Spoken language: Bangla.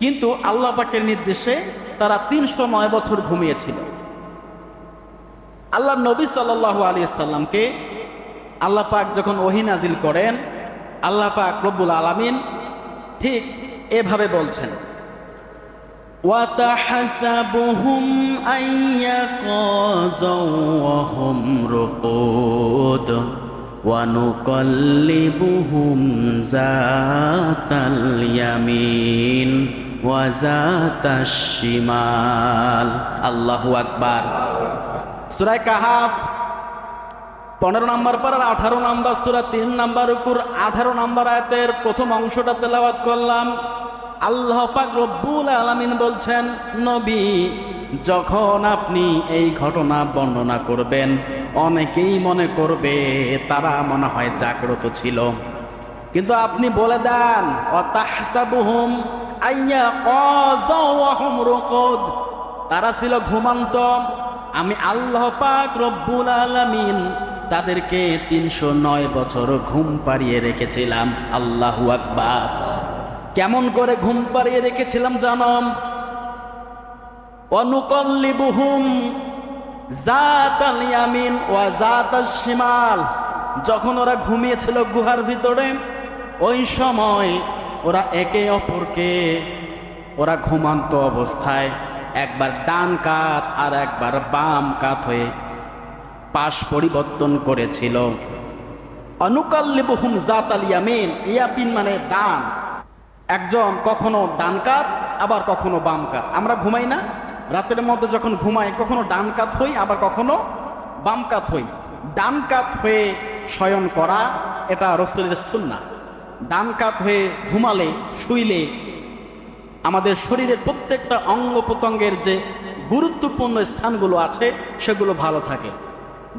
কিন্তু আল্লাহ পাকের নির্দেশে তারা ৩০৯ বছর ঘুমিয়েছিল। আল্লাহ নবী সাল্লাল্লাহু আলাইহি সাল্লামকে আল্লাহ পাক যখন ওহী নাজিল করেন, আল্লাহ পাক রব্বুল আলামিন ঠিক এভাবে বলছেন, وَتَحْسَبُهُمْ أَيَّقَظًا وَهُمْ رُقُودٌ وَنُقَلِّبُهُمْ ذَاتَ الْيَمِينِ وَذَاتَ الشِّمَالِ। আল্লাহু আকবার। সূরা কাহাফ 15 নম্বর পারার 18 নম্বর সূরা 3 নম্বর রুকুর 18 নম্বর আয়াতের প্রথম অংশটা তেলাওয়াত করলাম। আল্লাহ পাক রব্বুল আলামিন বলছেন, নবী যখন আপনি এই ঘটনা বর্ণনা করবেন, অনেকেই মনে করবে তারা মনে হয় জাগ্রত ছিল, কিন্তু আপনি বলে দেন ওয়াতাহসাবুহুম আইয়াকাযা ওয়া হুম রুকুদ, তারা ছিল ঘুমন্ত। আমি আল্লাহ পাক রব্বুল আলামিন তাদেরকে ৩০৯ বছর ঘুম পাড়িয়ে রেখেছিলাম। আল্লাহু আকবার। কেমন করে ঘুম পাড়িয়ে রেখেছিলাম জানেন? অনুকল্লিবুহুম যাতাল ইয়ামিন ওয়া যাতাশ শিমাল। যখন ওরা ঘুমিয়েছিল গুহার ভিতরে, ওই সময় ওরা একে অপরকে ওরা ঘুমান্ত অবস্থায় একবার ডান কাত আর একবার বাম কাত হয়ে পাশ পরিবর্তন করেছিল। অনুকল্লিবুহুম যাতাল ইয়ামিন, ইয়ামিন মানে ডান, একজন কখনো ডান কাত আবার কখনো বাম কাত। আমরা ঘুমাই না, রাতের মধ্যে যখন ঘুমাই কখনো ডান কাত হই আবার কখনো বাম কাত হই। ডান কাত হয়ে শয়ন করা এটা রাসূলের সুন্নাহ। ডান কাত হয়ে ঘুমালে, শুইলে আমাদের শরীরের প্রত্যেকটা অঙ্গ প্রত্যঙ্গের যে গুরুত্বপূর্ণ স্থানগুলো আছে সেগুলো ভালো থাকে।